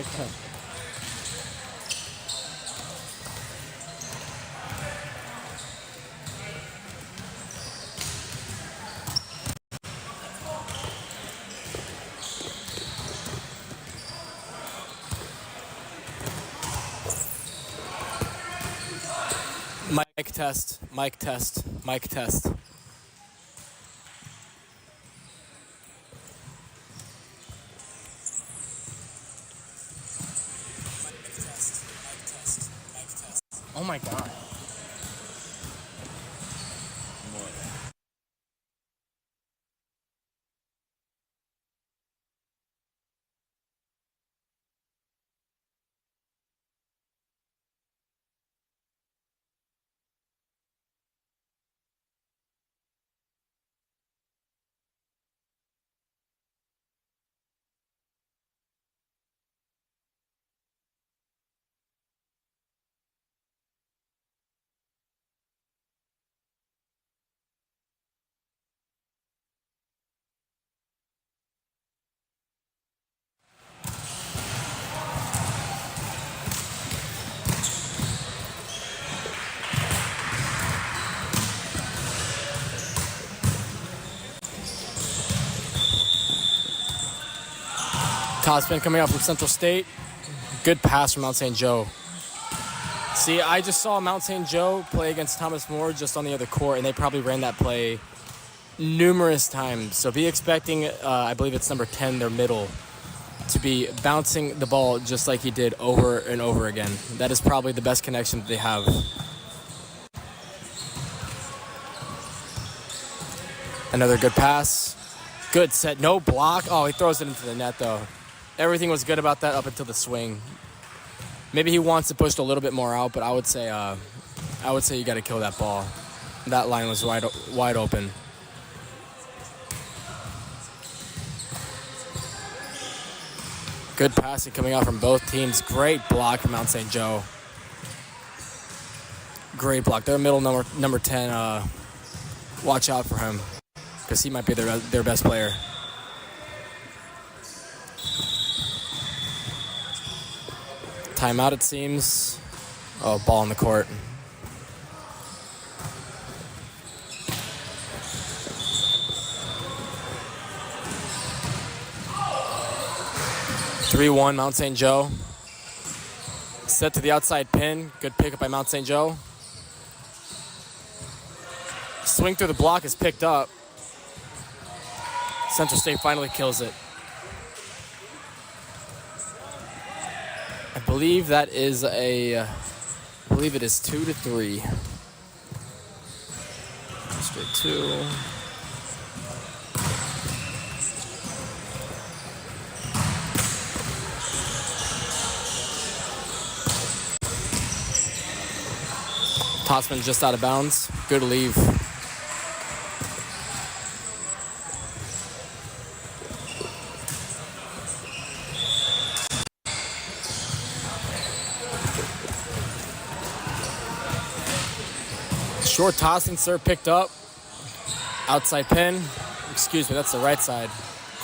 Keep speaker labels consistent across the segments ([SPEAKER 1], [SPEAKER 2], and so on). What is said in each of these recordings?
[SPEAKER 1] Mic test. Mic test. Mic test. Mic test. Oh my god. Tossman coming out from Central State. Good pass from Mount St. Joe. See, I just saw Mount St. Joe play against Thomas More just on the other court, and they probably ran that play numerous times. So be expecting, I believe it's number 10, their middle, to be bouncing the ball just like he did over and over again. That is probably the best connection that they have. Another good pass. Good set. No block. Oh, he throws it into the net, though. Everything was good about that up until the swing. Maybe he wants to push a little bit more out, but I would say you got to kill that ball. That line was wide open. Good passing coming out from both teams. Great block from Mount St. Joe. Great block. Their middle number 10. Watch out for him because he might be their best player. Timeout, it seems. Oh, ball in the court. (3-1) Mount St. Joe. Set to the outside pin. Good pickup by Mount St. Joe. Swing through the block is picked up. Central State finally kills it. I believe that is I believe it is 2-3. Straight 2. Tossman just out of bounds. Good leave. Short tossing serve picked up. Outside pin. Excuse me, that's the right side.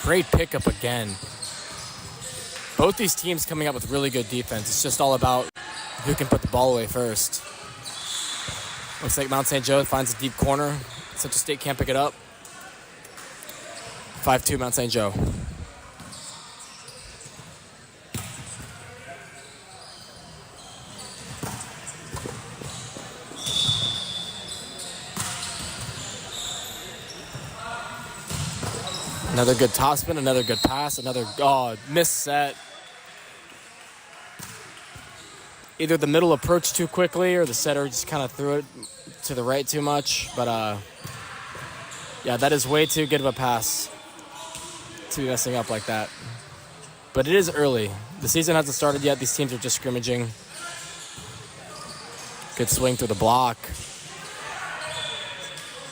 [SPEAKER 1] Great pickup again. Both these teams coming up with really good defense. It's just all about who can put the ball away first. Looks like Mount St. Joe finds a deep corner. Central State can't pick it up. 5-2 Mount St. Joe. Another good topspin, another good pass, missed set. Either the middle approached too quickly or the setter just kind of threw it to the right too much. But, yeah, that is way too good of a pass to be messing up like that. But it is early. The season hasn't started yet. These teams are just scrimmaging. Good swing through the block.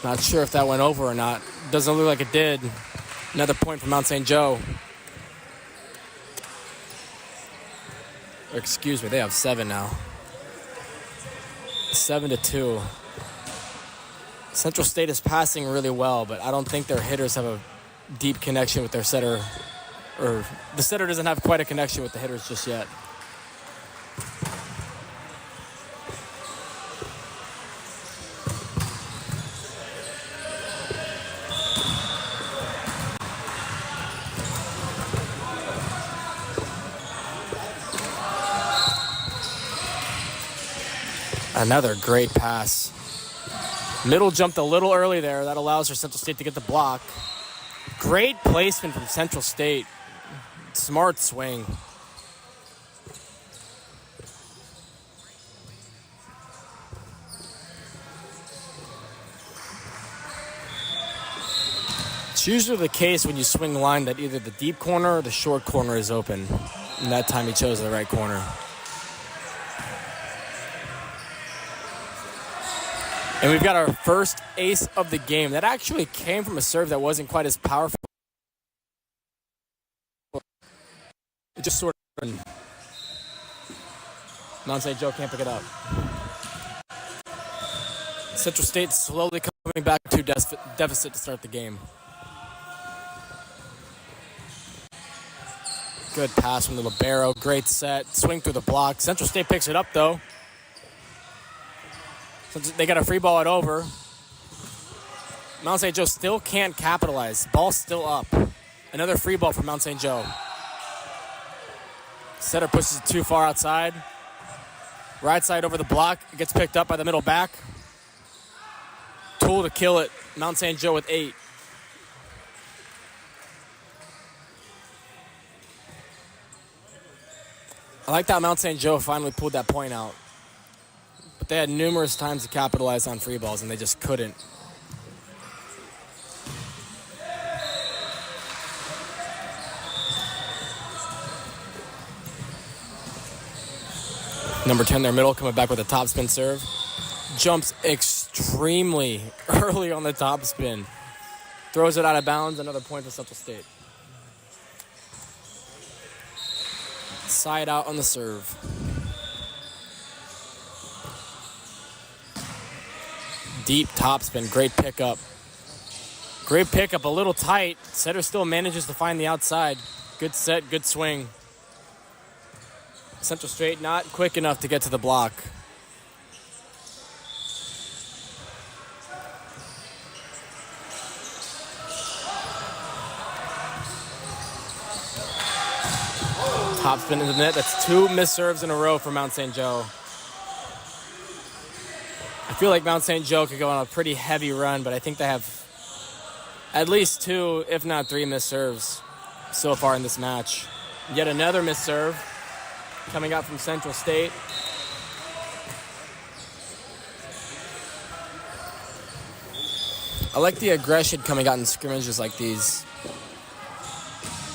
[SPEAKER 1] Not sure if that went over or not. Doesn't look like it did. Another point from Mount St. Joe. Or excuse me, they have 7 now. 7-2. Central State is passing really well, but I don't think their hitters have a deep connection with their setter or the setter doesn't have quite a connection with the hitters just yet. Another great pass. Middle jumped a little early there. That allows for Central State to get the block. Great placement from Central State. Smart swing. It's usually the case when you swing line that either the deep corner or the short corner is open. And that time he chose the right corner. And we've got our first ace of the game. That actually came from a serve that wasn't quite as powerful. It just sort of... Mount St. Joe can't pick it up. Central State slowly coming back to deficit to start the game. Good pass from the libero. Great set. Swing through the block. Central State picks it up, though. They got a free ball it over. Mount St. Joe still can't capitalize. Ball's still up. Another free ball from Mount St. Joe. Setter pushes it too far outside. Right side over the block. It gets picked up by the middle back. Tool to kill it. Mount St. Joe with 8. I like how Mount St. Joe finally pulled that point out. But they had numerous times to capitalize on free balls, and they just couldn't. Number 10, their middle, coming back with a topspin serve. Jumps extremely early on the topspin. Throws it out of bounds, another point for Central State. Side out on the serve. Deep topspin, great pickup. Great pickup, a little tight. Setter still manages to find the outside. Good set, good swing. Central State not quick enough to get to the block. Topspin into the net. That's 2 missed serves in a row for Mount St. Joe. I feel like Mount St. Joe could go on a pretty heavy run, but I think they have at least 2, if not 3 missed serves so far in this match. Yet another missed serve coming out from Central State. I like the aggression coming out in scrimmages like these.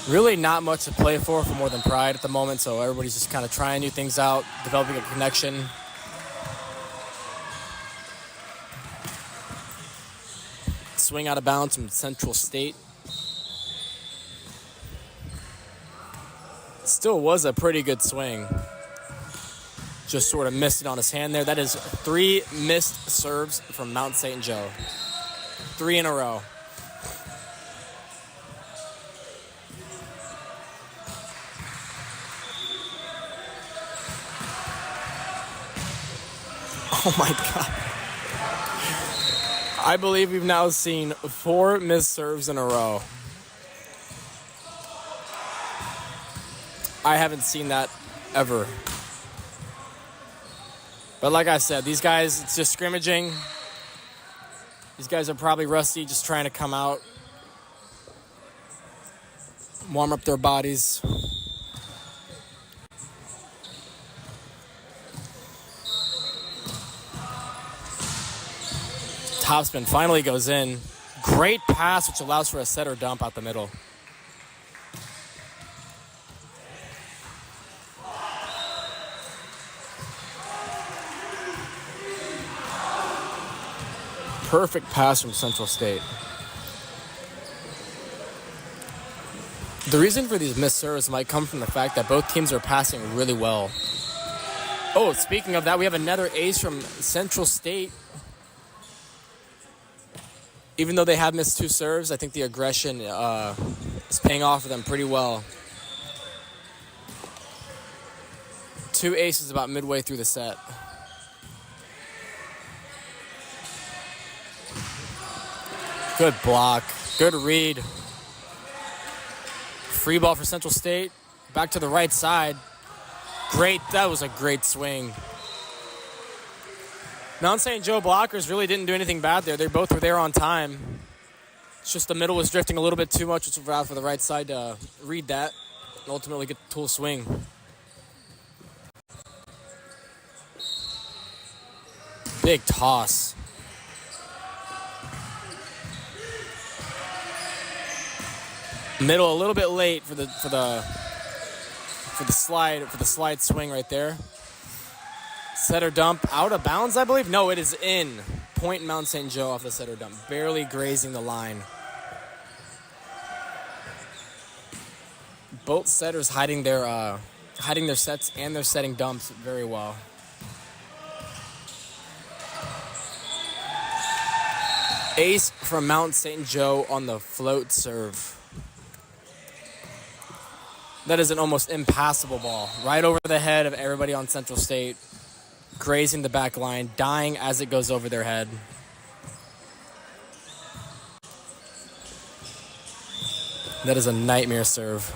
[SPEAKER 1] Really not much to play for more than pride at the moment, so everybody's just kind of trying new things out, developing a connection. Swing out of bounds from Central State. Still was a pretty good swing. Just sort of missed it on his hand there. That is 3 missed serves from Mount St. Joe. 3 in a row. Oh my God. I believe we've now seen 4 missed serves in a row. I haven't seen that ever. But like I said, these guys, it's just scrimmaging. These guys are probably rusty, just trying to come out, warm up their bodies. Topspin finally goes in. Great pass, which allows for a setter dump out the middle. Perfect pass from Central State. The reason for these missed serves might come from the fact that both teams are passing really well. Oh, speaking of that, we have another ace from Central State. Even though they have missed 2 serves, I think the aggression It's paying off for them pretty well. 2 aces about midway through the set. Good block. Good read. Free ball for Central State. Back to the right side. Great. That was a great swing. Mount St. Joe blockers really didn't do anything bad there. They both were there on time. It's just the middle was drifting a little bit too much, which allowed for the right side to read that and ultimately get the tool swing. Big toss. Middle a little bit late for the slide swing right there. Setter dump out of bounds, I believe. No, it is in. Point Mount St. Joe off the setter dump, barely grazing the line. Both setters hiding their sets and their setting dumps very well. Ace from Mount St. Joe on the float serve. That is an almost impassable ball. Right over the head of everybody on Central State. Grazing the back line, dying as it goes over their head. That is a nightmare serve.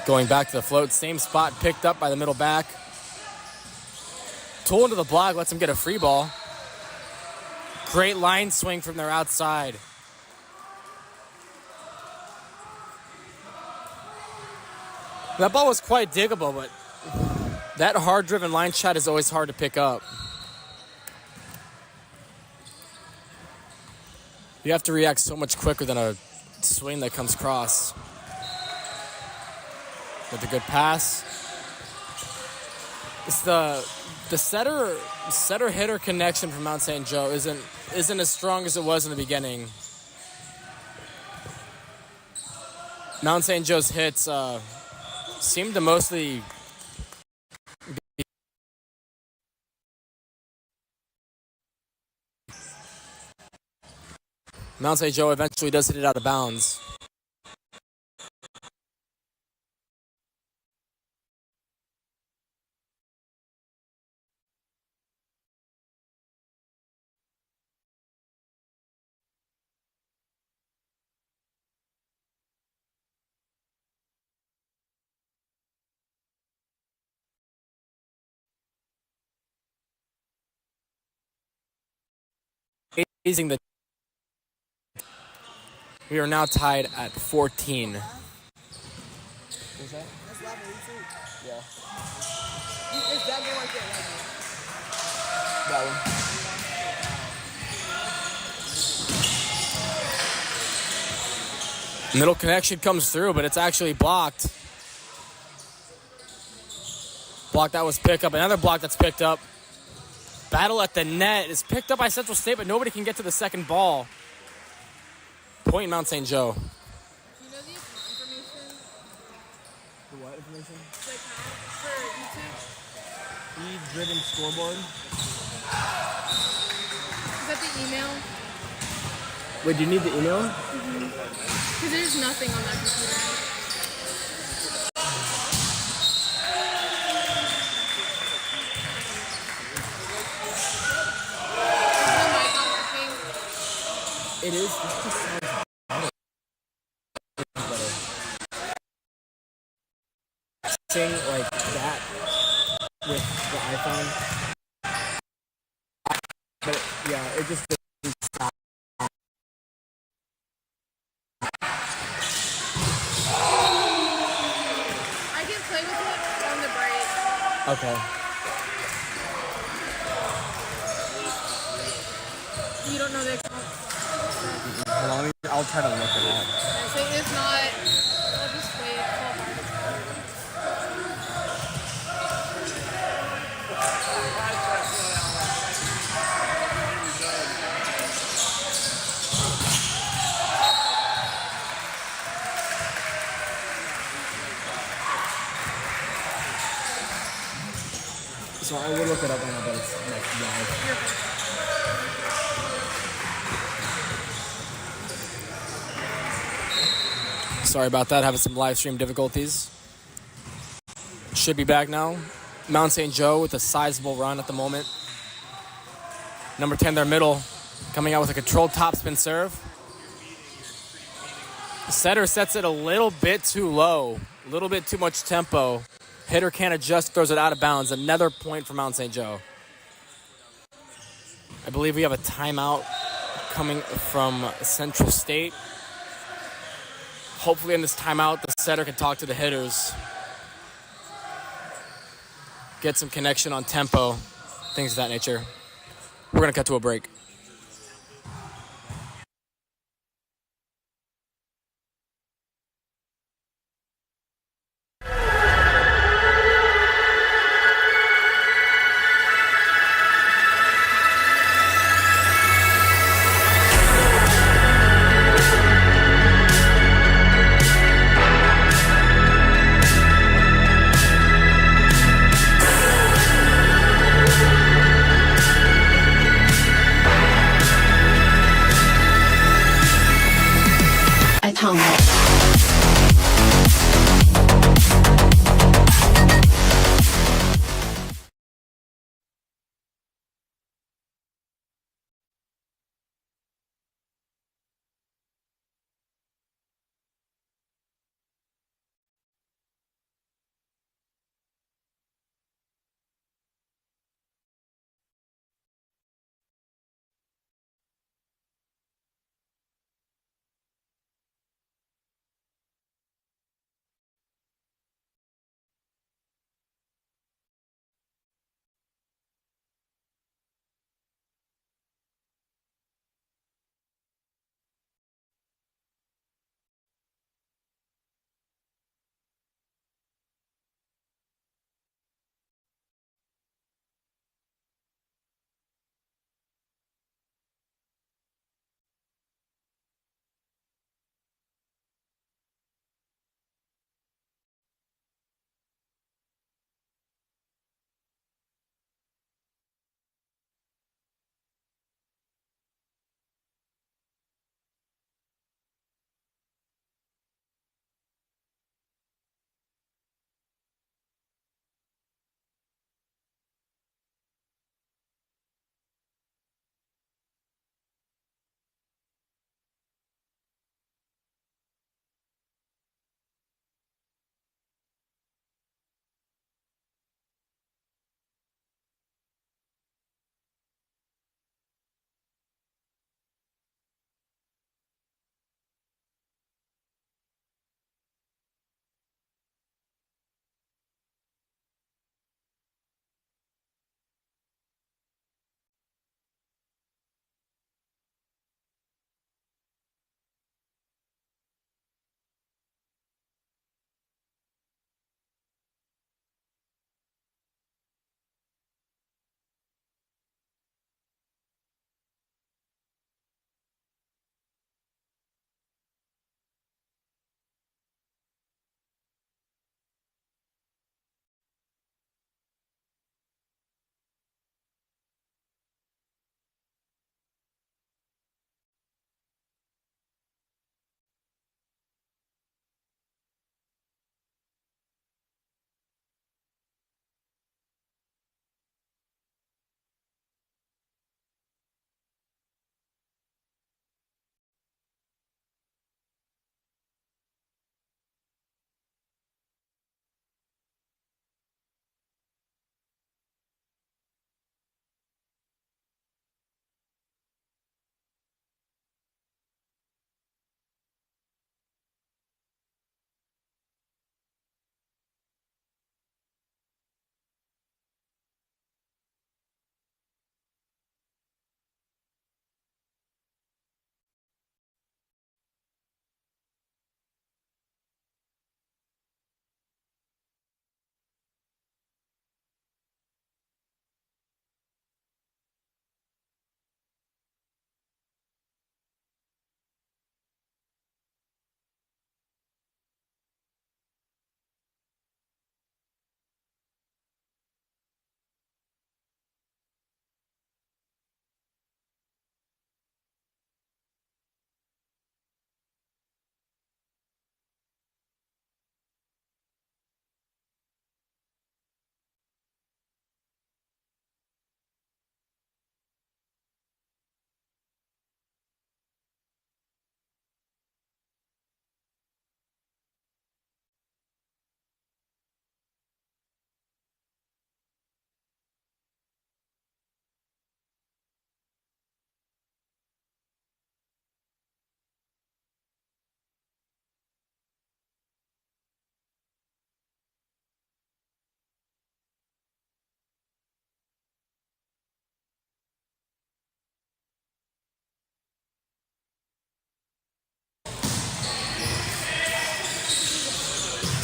[SPEAKER 1] Going back to the float, same spot picked up by the middle back. Tool into the block, lets him get a free ball. Great line swing from their outside. That ball was quite diggable, but that hard-driven line shot is always hard to pick up. You have to react so much quicker than a swing that comes cross. With a good pass. It's the setter hitter connection from Mount St. Joe isn't as strong as it was in the beginning. Mount St. Joe's hits seem to mostly Mount St. Joe eventually does hit it out of bounds. We are now tied at 14.
[SPEAKER 2] What's that? That's level,
[SPEAKER 1] Yeah.
[SPEAKER 2] It's that one right there,
[SPEAKER 1] That one. Middle connection comes through, but it's actually blocked. Block that was picked up. Another block that's picked up. Battle at the net is picked up by Central State, but nobody can get to the second ball. Point Mount St. Joe.
[SPEAKER 2] Do you know the account information?
[SPEAKER 1] The what information?
[SPEAKER 2] The account for YouTube?
[SPEAKER 1] eDriven scoreboard.
[SPEAKER 2] Is that the email?
[SPEAKER 1] Wait, do you need the email?
[SPEAKER 2] Because there's nothing on that computer. Is the mic not working?
[SPEAKER 1] It is. This just sounds better. Sing like that with the iPhone. But yeah, it just doesn't sound.
[SPEAKER 2] I can play with it on the break.
[SPEAKER 1] Okay.
[SPEAKER 2] You don't know the account.
[SPEAKER 1] Well, I'll try to look it up.
[SPEAKER 2] So if not, I'll just wait till
[SPEAKER 1] So I will look it up now, but it's like live. Sorry about that, having some live stream difficulties. Should be back now. Mount St. Joe with a sizable run at the moment. Number 10, their middle, coming out with a controlled topspin serve. The setter sets it a little bit too low, a little bit too much tempo. Hitter can't adjust, throws it out of bounds. Another point for Mount St. Joe. I believe we have a timeout coming from Central State. Hopefully in this timeout, the setter can talk to the hitters. Get some connection on tempo, things of that nature. We're going to cut to a break.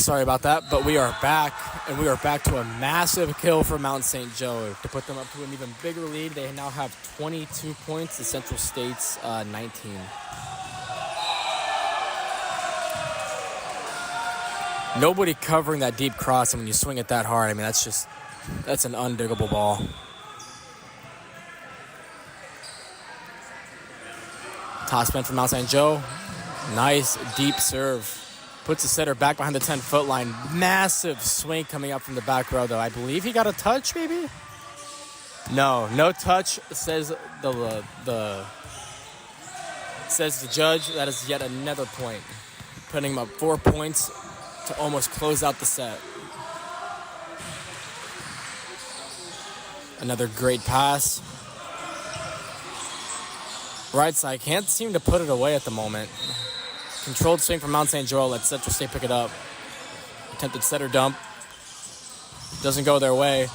[SPEAKER 1] Sorry about that, but we are back, and we are back to a massive kill for Mount St. Joe to put them up to an even bigger lead. They now have 22 points to Central State's 19. Nobody covering that deep cross, and when you swing it that hard, I mean, that's an undiggable ball. Topspin from Mount St. Joe. Nice deep serve. Puts the setter back behind the 10-foot line. Massive swing coming up from the back row, though. I believe he got a touch, maybe? No touch, says the judge. That is yet another point, putting him up 4 points to almost close out the set. Another great pass. Right side, can't seem to put it away at the moment. Controlled swing from Mount St. Joe, let Central State pick it up. Attempted setter dump. Doesn't go their way.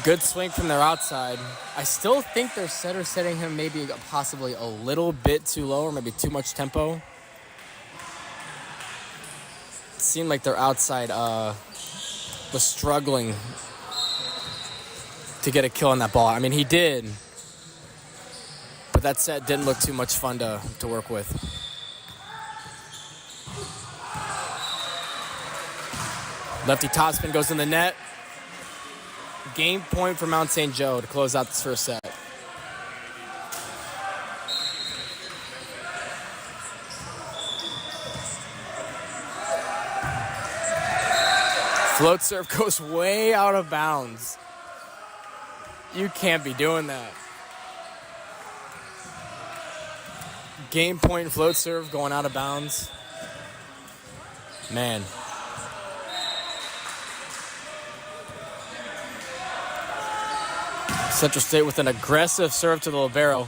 [SPEAKER 1] Good swing from their outside. I still think their setter setting him maybe possibly a little bit too low or maybe too much tempo. It seemed like their outside was struggling to get a kill on that ball. I mean, he did. But that set didn't look too much fun to work with. Lefty topspin goes in the net. Game point for Mount St. Joe to close out this first set. Float serve goes way out of bounds. You can't be doing that. Game point float serve going out of bounds. Man. Central State with an aggressive serve to the libero.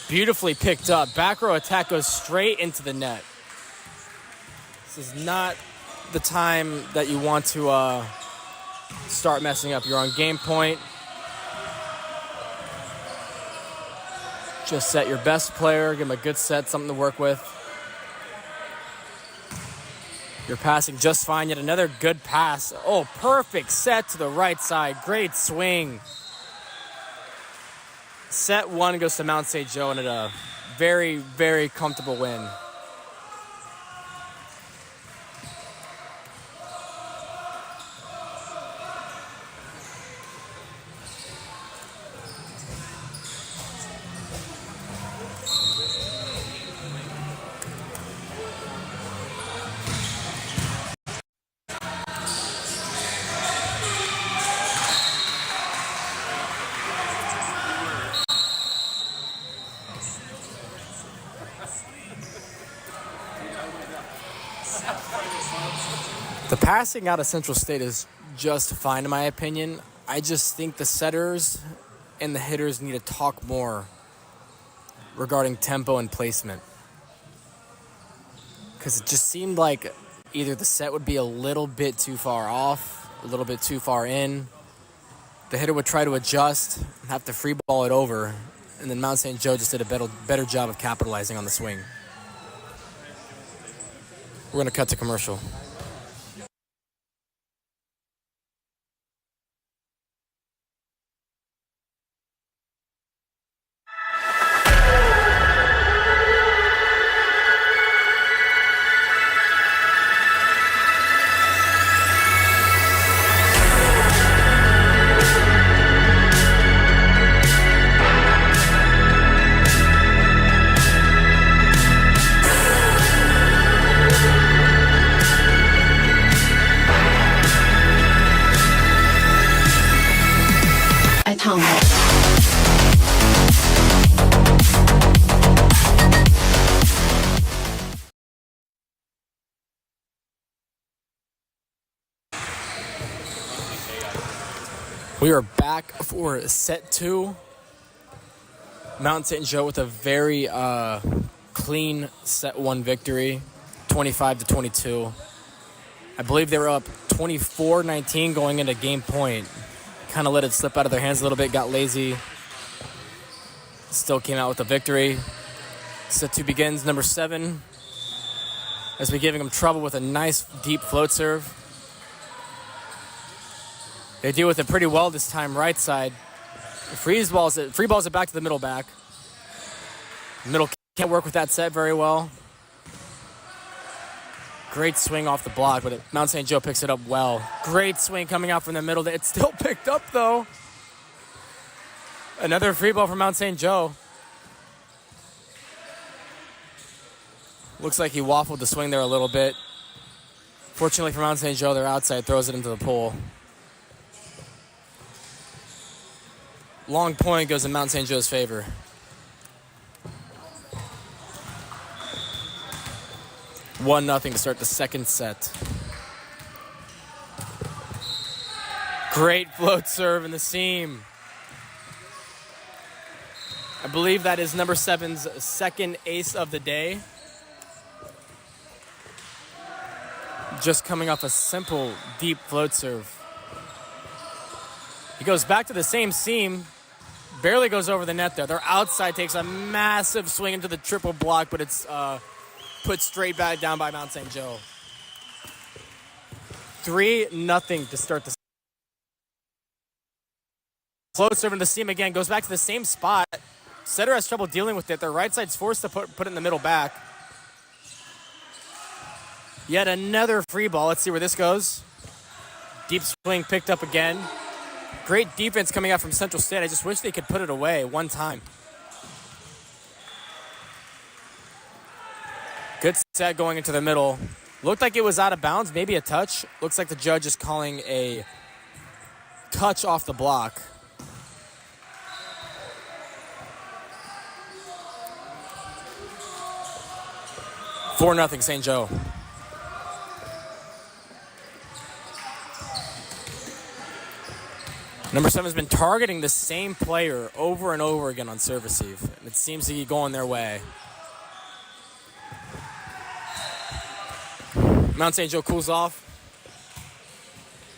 [SPEAKER 1] Beautifully picked up. Back row attack goes straight into the net. This is not the time that you want to start messing up. You're on game point. Just set your best player, give him a good set, something to work with. You're passing just fine. Yet another good pass. Oh, perfect set to the right side. Great swing. Set one goes to Mount St. Joe, and a very, very comfortable win. The passing out of Central State is just fine in my opinion. I just think the setters and the hitters need to talk more regarding tempo and placement. Because it just seemed like either the set would be a little bit too far off, a little bit too far in. The hitter would try to adjust, have to free ball it over, and then Mount St. Joe just did a better job of capitalizing on the swing. We're going to cut to commercial. We are back for set two. Mount St. Joe with a very clean set one victory, 25-22. I believe they were up 24-19 going into game point. Kind of let it slip out of their hands a little bit, got lazy. Still came out with a victory. Set two begins, number 7. as we giving them trouble with a nice deep float serve. They deal with it pretty well this time, right side. Free balls it back to the middle back. Middle can't work with that set very well. Great swing off the block, but Mount St. Joe picks it up well. Great swing coming out from the middle. It's still picked up, though. Another free ball from Mount St. Joe. Looks like he waffled the swing there a little bit. Fortunately for Mount St. Joe, their outside throws it into the pool. Long point goes in Mount St. Joe's favor. One nothing to start the second set. Great float serve in the seam. I believe that is number 7's second ace of the day. Just coming off a simple, deep float serve. He goes back to the same seam. Barely goes over the net there. Their outside takes a massive swing into the triple block, but it's put straight back down by Mount St. Joe. 3-0 to start the float serve in the seam again. Goes back to the same spot. Setter has trouble dealing with it. Their right side's forced to put it in the middle back. Yet another free ball. Let's see where this goes. Deep swing picked up again. Great defense coming out from Central State. I just wish they could put it away one time. Good set going into the middle. Looked like it was out of bounds, maybe a touch. Looks like the judge is calling a touch off the block. Four nothing St. Joe. Number 7 has been targeting the same player over and over again on serve receive. And it seems to be going their way. Mount St. Joe cools off.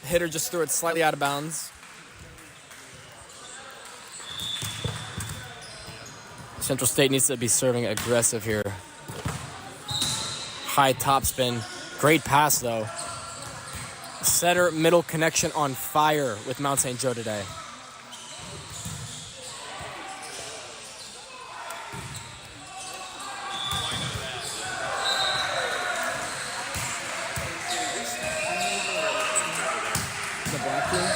[SPEAKER 1] Hitter just threw it slightly out of bounds. Central State needs to be serving aggressive here. High top spin. Great pass, though. Setter middle connection on fire with Mount St. Joe today. The black team?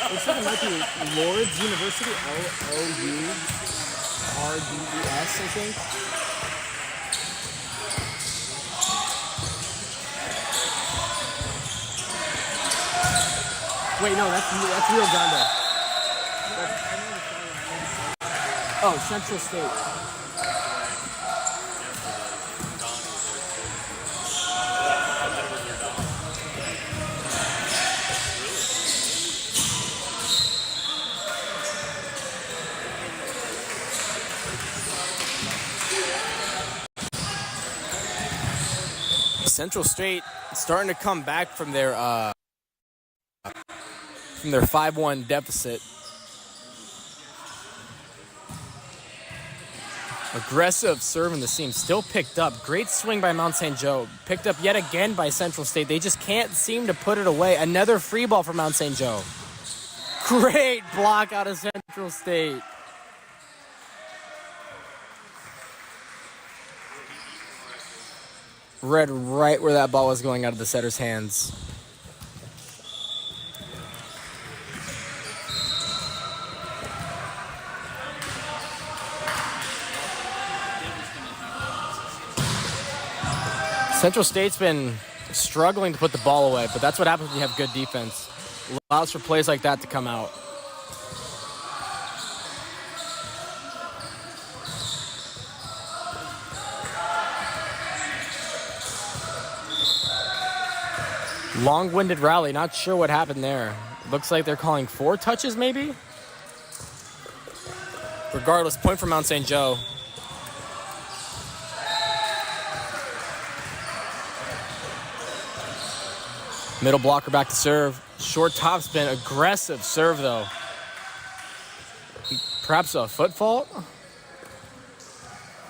[SPEAKER 1] Looks like it might be Lord's University, LOURDES, I think. Wait, no, that's Rio Grande. Oh, Central State. Central State starting to come back from their 5-1 deficit. Aggressive serve in the seam, still picked up. Great swing by Mount St. Joe. Picked up yet again by Central State. They just can't seem to put it away. Another free ball for Mount St. Joe. Great block out of Central State. Read right where that ball was going out of the setter's hands. Central State's been struggling to put the ball away, but that's what happens when you have good defense. Allows for plays like that to come out. Long-winded rally, not sure what happened there. Looks like they're calling 4 touches maybe? Regardless, point for Mount St. Joe. Middle blocker back to serve. Short topspin, aggressive serve though. Perhaps a foot fault?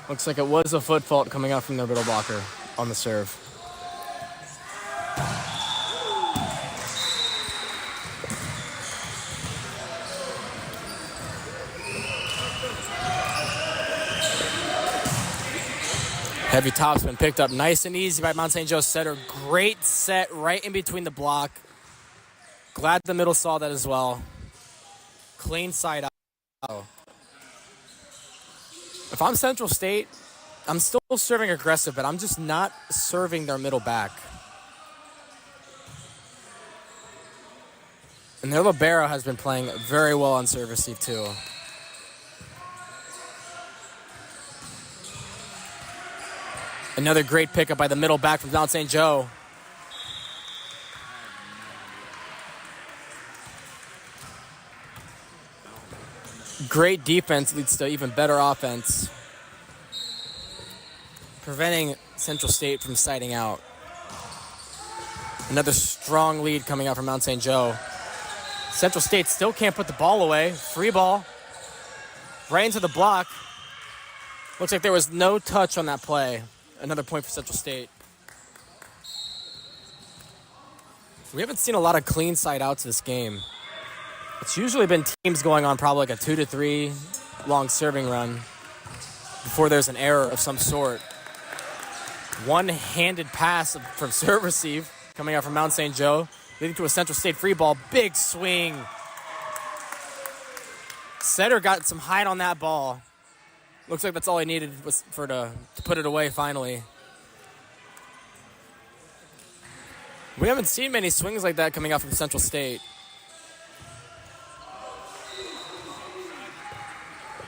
[SPEAKER 1] Looks like it was a foot fault coming out from their middle blocker on the serve. Heavy topspin picked up nice and easy by Mount St. Joe setter. Great set right in between the block. Glad the middle saw that as well. Clean side out. If I'm Central State, I'm still serving aggressive, but I'm just not serving their middle back. And their libero has been playing very well on serve receive too. Another great pickup by the middle back from Mount St. Joe. Great defense leads to even better offense, preventing Central State from siding out. Another strong lead coming out from Mount St. Joe. Central State still can't put the ball away. Free ball. Right into the block. Looks like there was no touch on that play. Another point for Central State. We haven't seen a lot of clean side outs this game. It's usually been teams going on probably like a 2 to 3 long serving run before there's an error of some sort. One-handed pass from serve receive coming out from Mount St. Joe, leading to a Central State free ball. Big swing. Setter got some height on that ball. Looks like that's all he needed was to put it away finally. We haven't seen many swings like that coming out from Central State.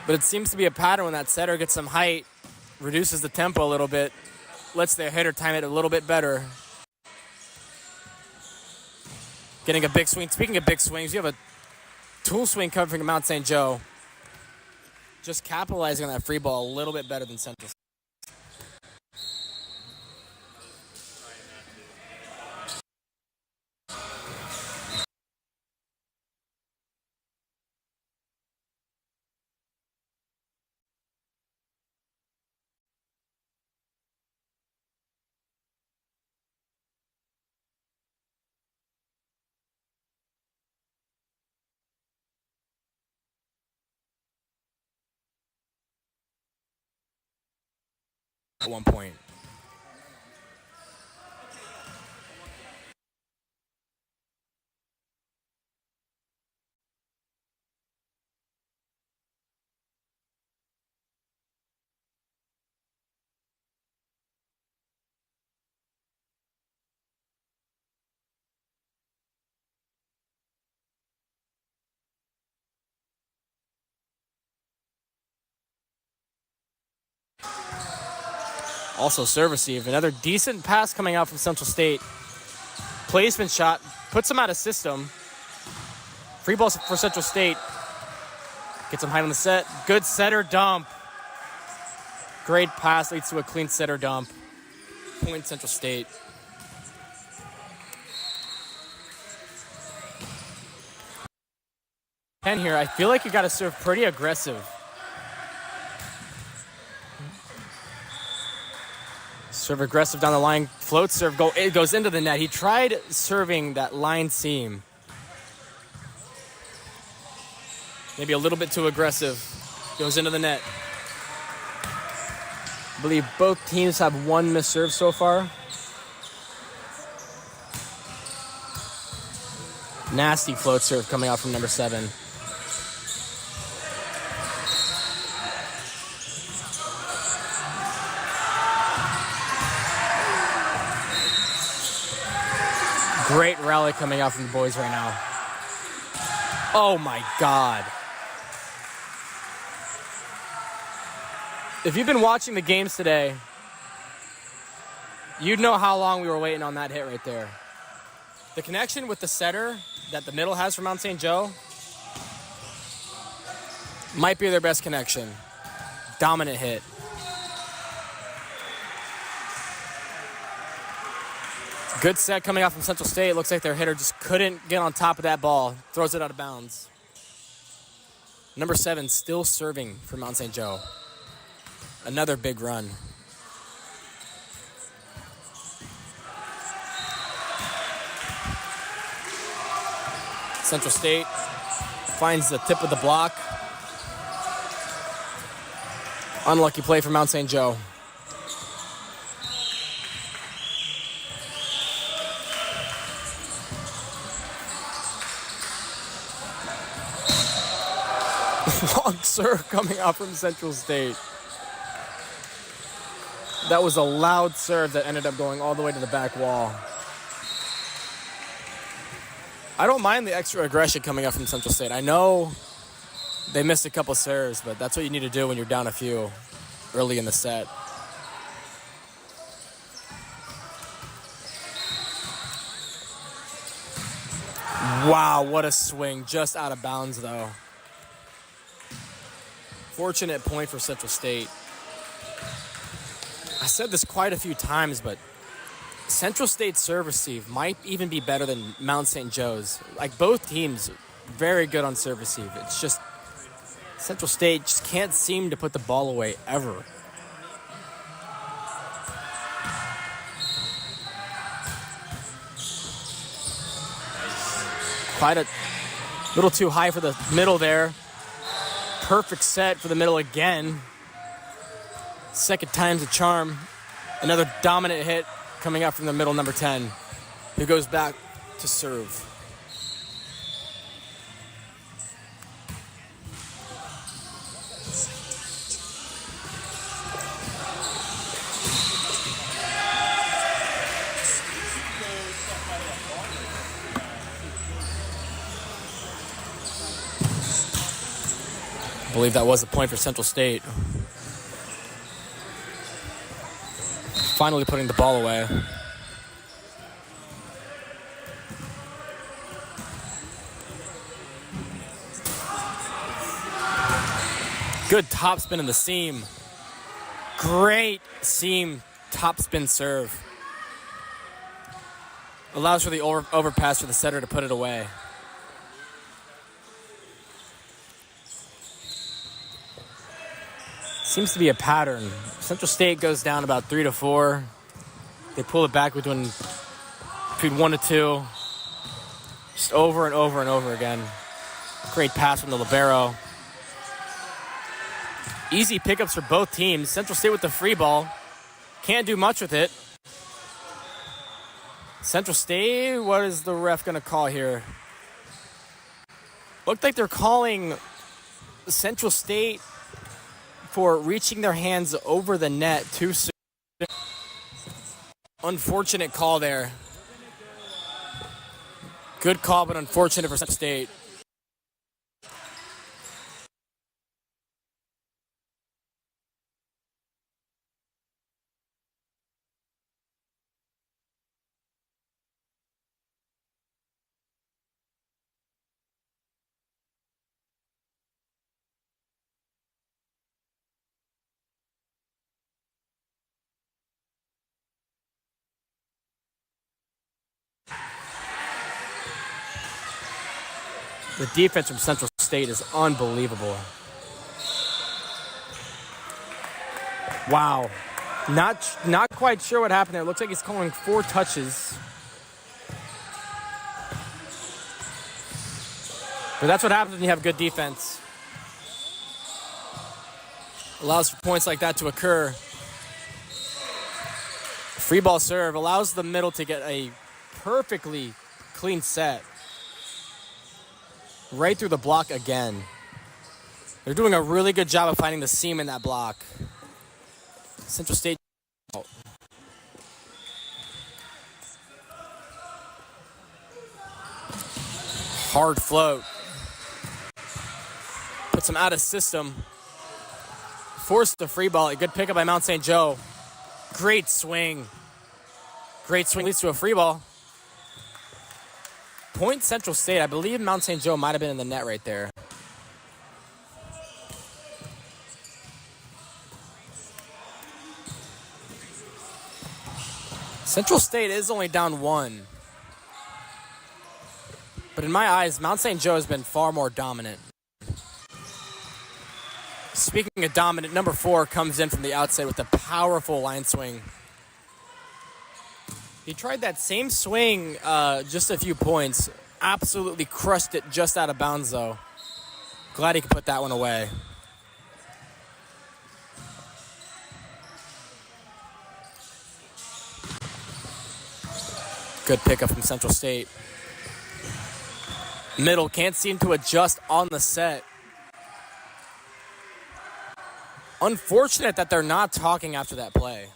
[SPEAKER 1] But it seems to be a pattern when that setter gets some height, reduces the tempo a little bit, lets their hitter time it a little bit better. Getting a big swing. Speaking of big swings, you have a tool swing coming from Mount St. Joe. Just capitalizing on that free ball a little bit better than Central. At one point. Also serve receive. Another decent pass coming out from Central State. Placement shot. Puts him out of system. Free ball for Central State. Gets him high on the set. Good setter dump. Great pass leads to a clean setter dump. Point Central State. And here, I feel like you got to serve pretty aggressive. Serve aggressive down the line, float serve, it goes into the net. He tried serving that line seam. Maybe a little bit too aggressive. Goes into the net. I believe both teams have one missed serve so far. Nasty float serve coming out from number 7. Great rally coming out from the boys right now. Oh my God. If you've been watching the games today, you'd know how long we were waiting on that hit right there. The connection with the setter that the middle has for Mount St. Joe might be their best connection. Dominant hit. Good set coming out from Central State. Looks like their hitter just couldn't get on top of that ball. Throws it out of bounds. Number 7 still serving for Mount St. Joe. Another big run. Central State finds the tip of the block. Unlucky play for Mount St. Joe. Long serve coming out from Central State. That was a loud serve that ended up going all the way to the back wall. I don't mind the extra aggression coming up from Central State. I know they missed a couple serves, but that's what you need to do when you're down a few early in the set. Wow, what a swing. Just out of bounds, though. Fortunate point for Central State. I said this quite a few times, but Central State's serve receive might even be better than Mount St. Joe's. Like, both teams, very good on serve receive. It's just Central State just can't seem to put the ball away ever. Quite a little too high for the middle there. Perfect set for the middle again. Second time's a charm. Another dominant hit coming out from the middle, number 10, who goes back to serve. I believe that was a point for Central State. Finally putting the ball away. Good topspin in the seam. Great seam topspin serve. Allows for the overpass for the setter to put it away. Seems to be a pattern. Central State goes down about 3-4. They pull it back between 1 to 2. Just over and over and over again. Great pass from the libero. Easy pickups for both teams. Central State with the free ball. Can't do much with it. Central State, what is the ref going to call here? Looked like they're calling Central State for reaching their hands over the net too soon. Unfortunate call there. Good call, but unfortunate for Central State. The defense from Central State is unbelievable. Wow. Not quite sure what happened there. It looks like he's calling 4 touches. But that's what happens when you have good defense. Allows for points like that to occur. Free ball serve allows the middle to get a perfectly clean set. Right through the block again. They're doing a really good job of finding the seam in that block. Central State. Hard float. Puts him out of system. Forced the free ball. A good pickup by Mount St. Joe. Great swing. Great swing leads to a free ball. Point Central State. I believe Mount St. Joe might have been in the net right there. Central State is only down 1. But in my eyes, Mount St. Joe has been far more dominant. Speaking of dominant, number 4 comes in from the outside with a powerful line swing. He tried that same swing just a few points. Absolutely crushed it just out of bounds, though. Glad he could put that one away. Good pickup from Central State. Middle can't seem to adjust on the set. Unfortunate that they're not talking after that play.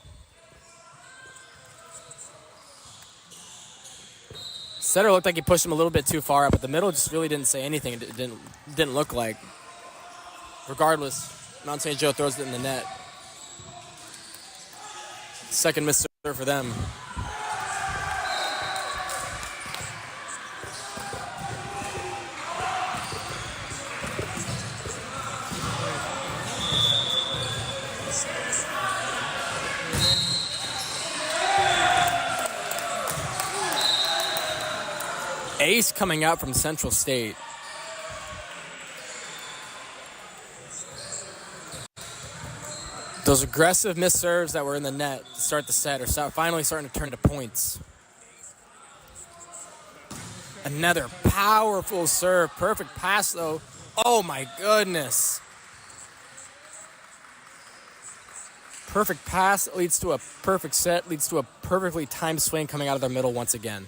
[SPEAKER 1] Setter looked like he pushed him a little bit too far up, but the middle just really didn't say anything. It didn't look like. Regardless, Mount St. Joe throws it in the net. Second missed serve for them. Ace coming out from Central State. Those aggressive missed serves that were in the net to start the set are finally starting to turn to points. Another powerful serve. Perfect pass, though. Oh, my goodness. Perfect pass leads to a perfect set, leads to a perfectly timed swing coming out of their middle once again.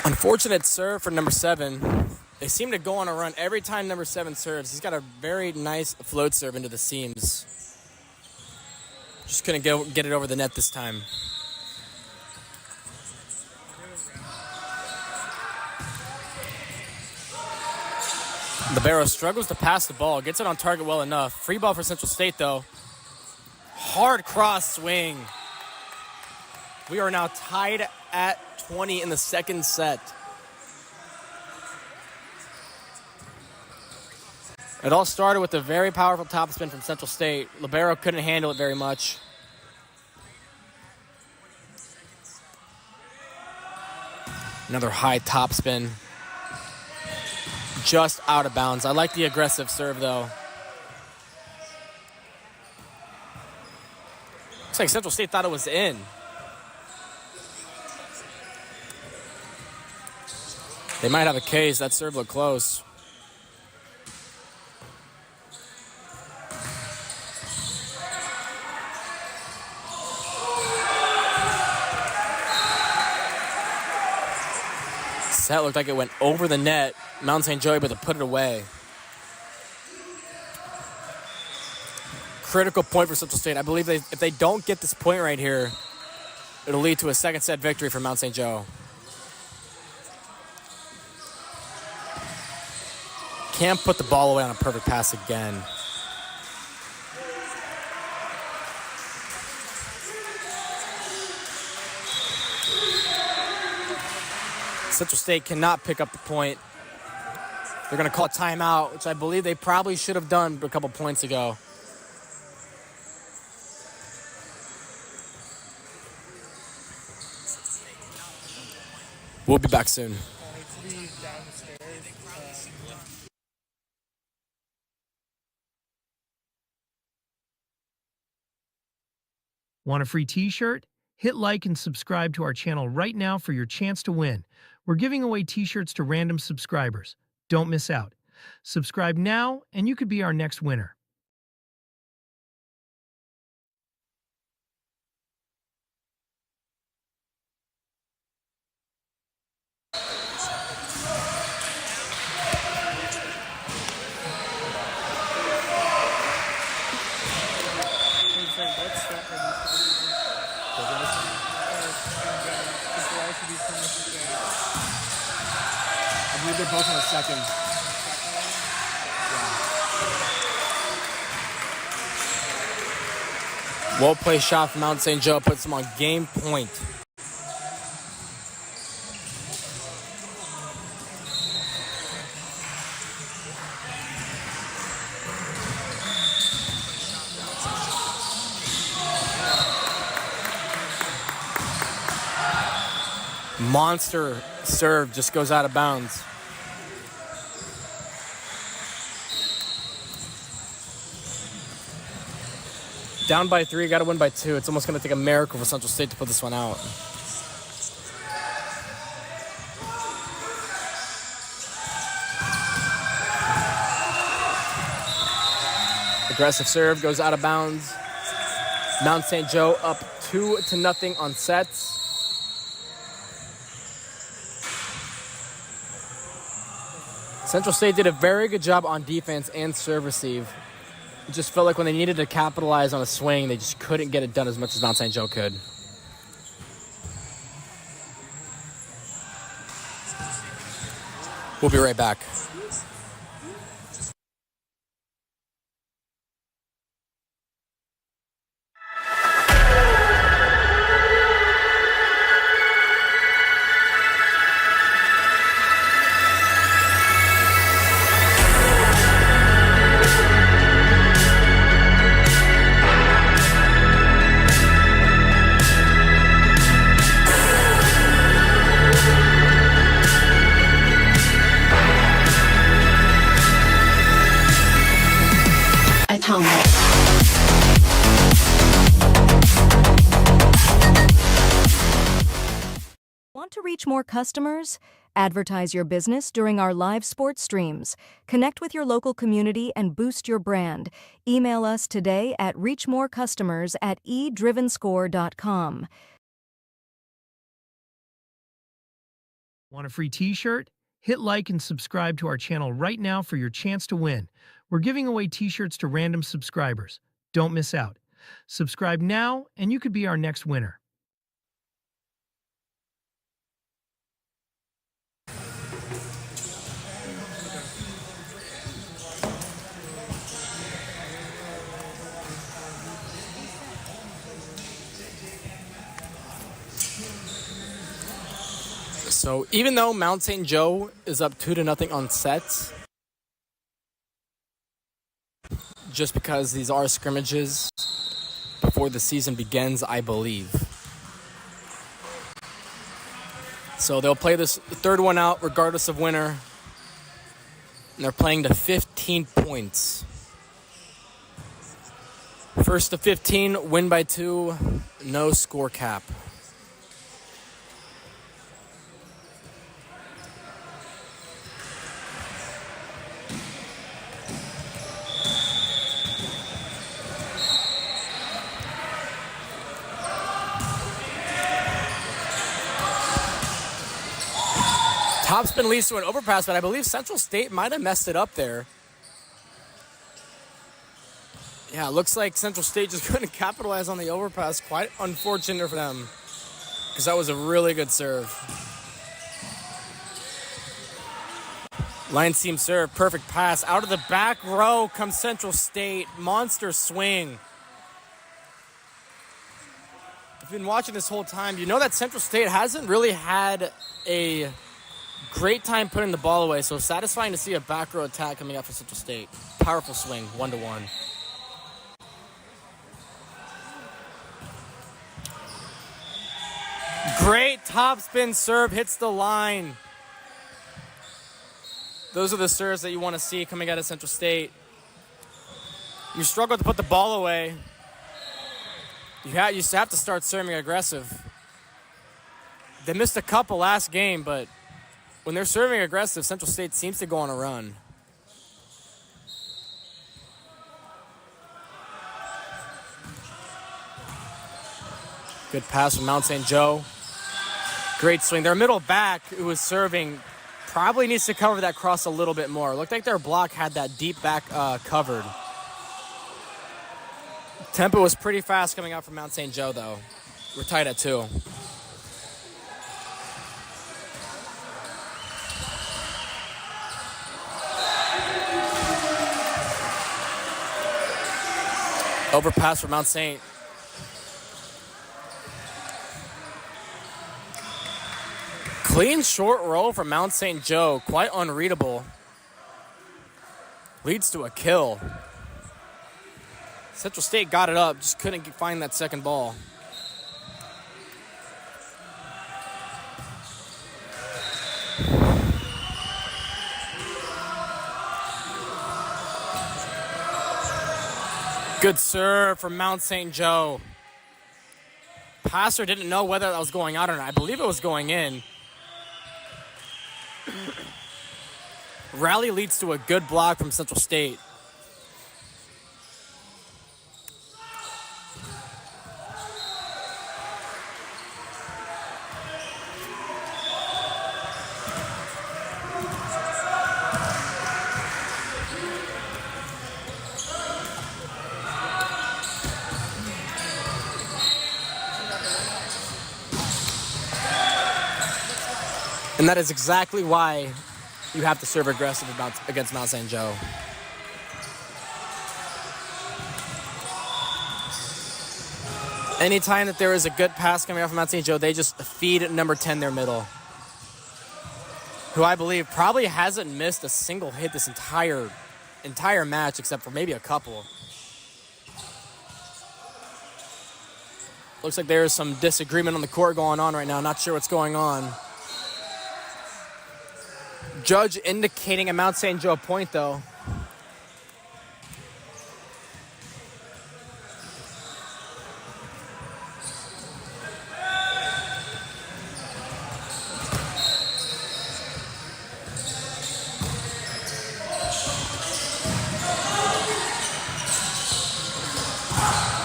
[SPEAKER 1] Unfortunate serve for number 7. They seem to go on a run every time number 7 serves. He's got a very nice float serve into the seams. Just couldn't get it over the net this time. Libero struggles to pass the ball. Gets it on target well enough. Free ball for Central State, though. Hard cross swing. We are now tied at 20 in the second set. It all started with a very powerful topspin from Central State. Libero couldn't handle it very much. Another high topspin. Just out of bounds. I like the aggressive serve, though. Looks like Central State thought it was in. They might have a case. That serve looked close. Set looked like it went over the net. Mount St. Joe able to put it away. Critical point for Central State. I believe if they don't get this point right here, it'll lead to a second set victory for Mount St. Joe. Can't put the ball away on a perfect pass again. Central State cannot pick up the point. They're going to call a timeout, which I believe they probably should have done a couple points ago. We'll be back soon.
[SPEAKER 3] Want a free t-shirt? Hit like and subscribe to our channel right now for your chance to win. We're giving away t-shirts to random subscribers. Don't miss out. Subscribe now and you could be our next winner.
[SPEAKER 1] I believe they're both on a second. Yeah. Well played shot from Mount St. Joe puts them on game point. Monster serve just goes out of bounds. Down by 3, got to win by 2. It's almost going to take a miracle for Central State to put this one out. Aggressive serve goes out of bounds. Mount St. Joe up 2-0 on sets. Central State did a very good job on defense and serve receive. It just felt like when they needed to capitalize on a swing, they just couldn't get it done as much as Mount St. Joe could. We'll be right back.
[SPEAKER 4] Want to reach more customers? Advertise your business during our live sports streams. Connect with your local community and boost your brand. Email us today at reachmorecustomers@edrivenscore.com.
[SPEAKER 3] Want a free t-shirt? Hit like and subscribe to our channel right now for your chance to win. We're giving away t-shirts to random subscribers. Don't miss out. Subscribe now and you could be our next winner.
[SPEAKER 1] So even though Mount St. Joe is up 2-0 on sets, just because these are scrimmages before the season begins, I believe. So they'll play this third one out regardless of winner. And they're playing to 15 points. First to 15, win by 2, no score cap. Topspin leads to an overpass, but I believe Central State might have messed it up there. Yeah, it looks like Central State just couldn't capitalize on the overpass. Quite unfortunate for them, because that was a really good serve. Line seam serve, perfect pass. Out of the back row comes Central State. Monster swing. If you've been watching this whole time, you know that Central State hasn't really had a great time putting the ball away, so satisfying to see a back row attack coming up for Central State. Powerful swing, 1-1. Great topspin serve, hits the line. Those are the serves that you want to see coming out of Central State. You struggle to put the ball away. You have to start serving aggressive. They missed a couple last game, but when they're serving aggressive, Central State seems to go on a run. Good pass from Mount St. Joe. Great swing. Their middle back, who was serving, probably needs to cover that cross a little bit more. Looked like their block had that deep back covered. Tempo was pretty fast coming out from Mount St. Joe, though. We're tied at 2. Overpass for Mount St. Clean short roll from Mount St. Joe. Quite unreadable. Leads to a kill. Central State got it up, just couldn't find that second ball. Good serve from Mount St. Joe. Passer didn't know whether that was going out or not. I believe it was going in. Rally leads to a good block from Central State. And that is exactly why you have to serve aggressive against Mount St. Joe. Anytime that there is a good pass coming off of Mount St. Joe, they just feed number 10 their middle, who I believe probably hasn't missed a single hit this entire match except for maybe a couple. Looks like there is some disagreement on the court going on right now. Not sure what's going on. Judge indicating a Mount St. Joe point, though.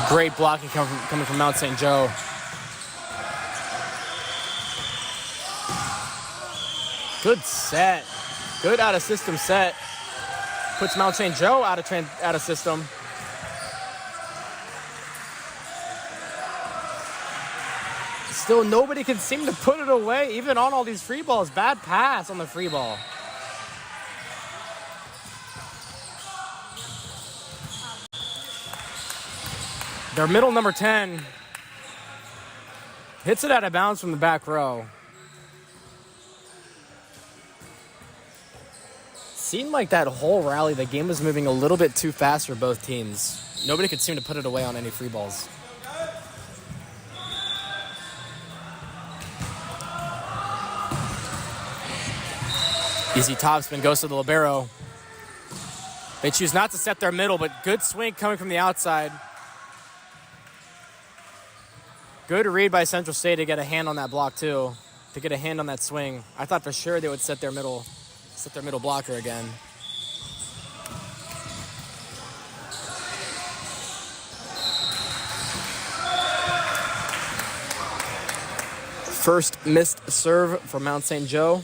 [SPEAKER 1] Great blocking coming from Mount St. Joe. Good set. Good out-of-system set. Puts Mount St. Joe out of system. Still, nobody can seem to put it away, even on all these free balls. Bad pass on the free ball. Their middle number 10 hits it out of bounds from the back row. Seemed like that whole rally, the game was moving a little bit too fast for both teams. Nobody could seem to put it away on any free balls. Easy topspin goes to the libero. They choose not to set their middle, but good swing coming from the outside. Good read by Central State to get a hand on that block too, to get a hand on that swing. I thought for sure they would set their middle blocker again. First missed serve for Mount St. Joe.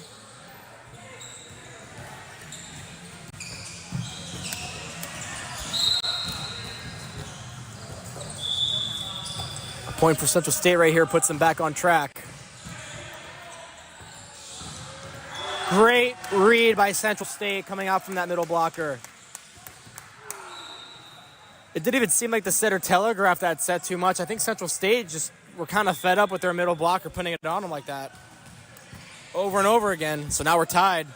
[SPEAKER 1] Point for Central State right here puts them back on track. Great read by Central State coming out from that middle blocker. It didn't even seem like the setter telegraphed that set too much. I think Central State just were kind of fed up with their middle blocker putting it on them like that over and over again. So now we're tied.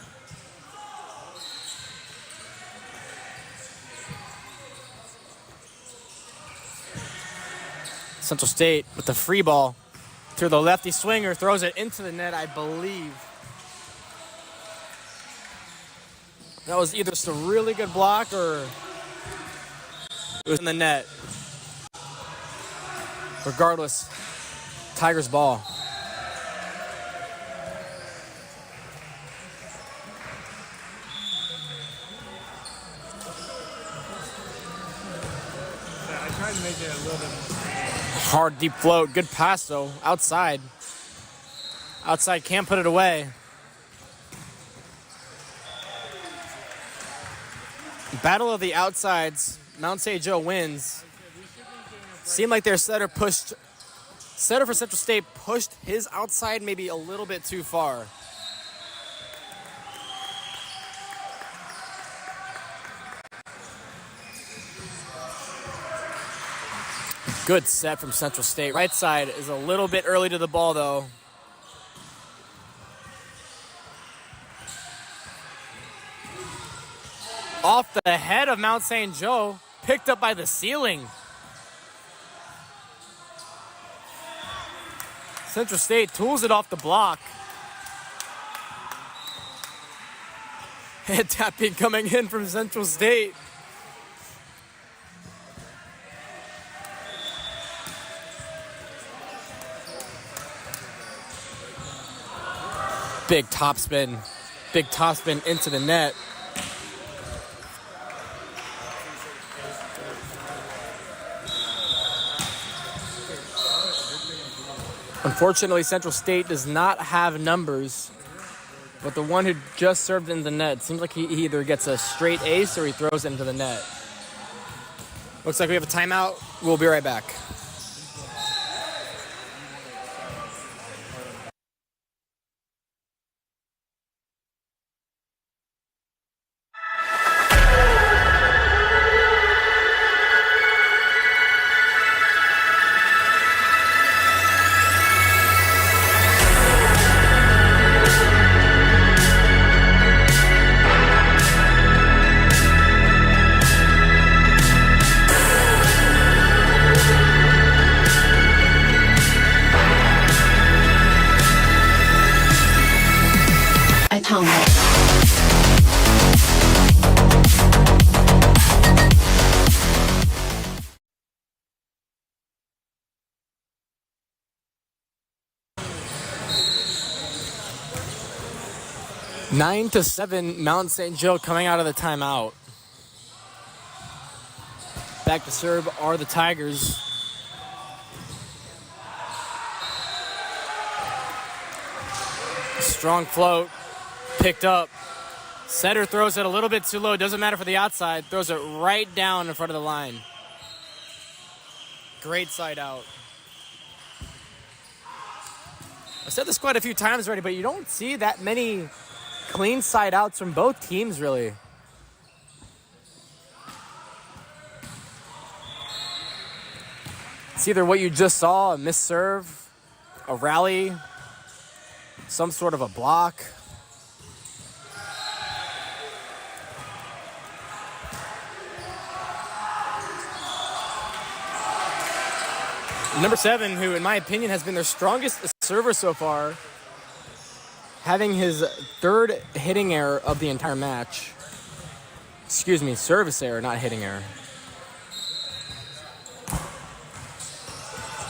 [SPEAKER 1] Central State with the free ball to the lefty swinger, throws it into the net, I believe. That was either just a really good block or it was in the net. Regardless, Tigers ball.
[SPEAKER 5] I tried to make it a little bit more.
[SPEAKER 1] Hard deep float, good pass though, outside. Outside, can't put it away. Battle of the outsides, Mount St. Joe wins. Seemed like their setter for Central State pushed his outside maybe a little bit too far. Good set from Central State. Right side is a little bit early to the ball, though. Off the head of Mount St. Joe, picked up by the ceiling. Central State tools it off the block. Head tapping coming in from Central State. Big topspin into the net. Unfortunately, Central State does not have numbers, but the one who just served in the net, seems like he either gets a straight ace or he throws it into the net. Looks like we have a timeout. We'll be right back.
[SPEAKER 6] Atomic.
[SPEAKER 1] 9-7, Mount St. Joe coming out of the timeout. Back to serve are the Tigers. Strong float, picked up. Setter throws it a little bit too low, doesn't matter for the outside, throws it right down in front of the line. Great side out. I've said this quite a few times already, but you don't see that many clean side outs from both teams, really. It's either what you just saw, a missed serve, a rally, some sort of a block. Number 7, who in my opinion has been their strongest server so far, having his third hitting error of the entire match. Excuse me, service error, not hitting error.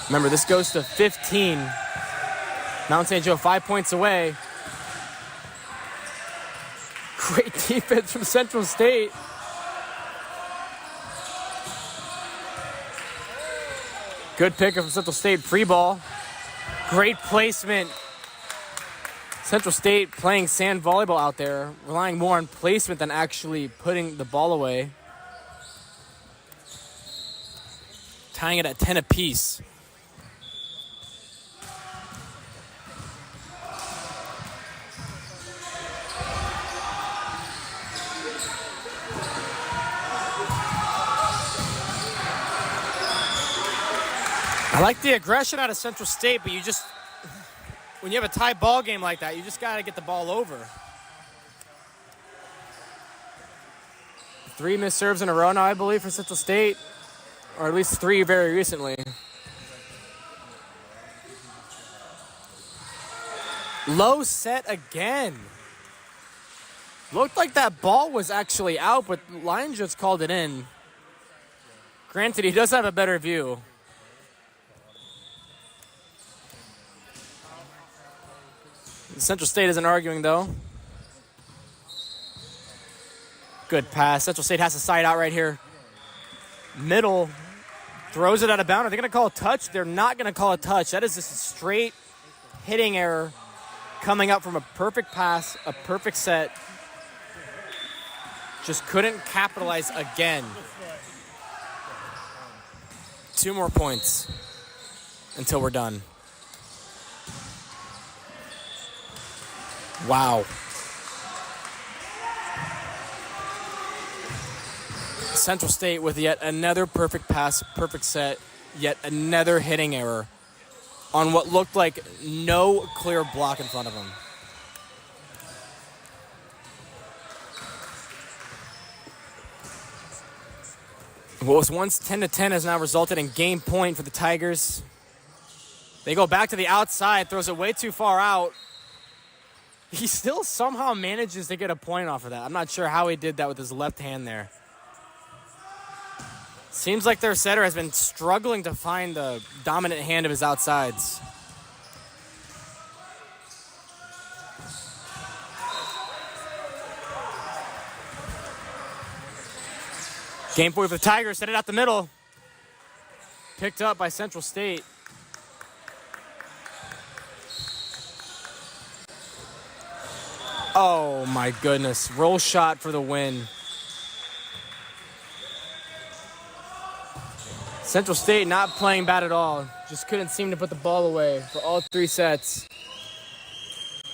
[SPEAKER 1] Remember, this goes to 15. Mount St. Joe 5 points away. Great defense from Central State. Good pick from Central State, free ball. Great placement. Central State playing sand volleyball out there, relying more on placement than actually putting the ball away. Tying it at 10 apiece. I like the aggression out of Central State, but when you have a tie ball game like that, you just got to get the ball over. 3 missed serves in a row now, I believe, for Central State, or at least 3 very recently. Low set again. Looked like that ball was actually out, but Lion just called it in. Granted, he does have a better view. Central State isn't arguing, though. Good pass. Central State has a side out right here. Middle. Throws it out of bounds. Are they going to call a touch? They're not going to call a touch. That is just a straight hitting error coming up from a perfect pass, a perfect set. Just couldn't capitalize again. 2 more points until we're done. Wow. Central State with yet another perfect pass, perfect set, yet another hitting error on what looked like no clear block in front of them. What was once 10-10 has now resulted in game point for the Tigers. They go back to the outside, throws it way too far out. He still somehow manages to get a point off of that. I'm not sure how he did that with his left hand there. Seems like their setter has been struggling to find the dominant hand of his outsides. Game point for the Tigers. Set it out the middle. Picked up by Central State. Oh my goodness. Roll shot for the win. Central State not playing bad at all. Just couldn't seem to put the ball away for all 3 sets.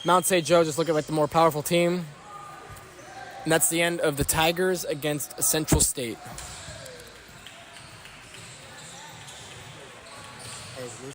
[SPEAKER 1] Mount St. Joe just looking like the more powerful team. And that's the end of the Tigers against Central State.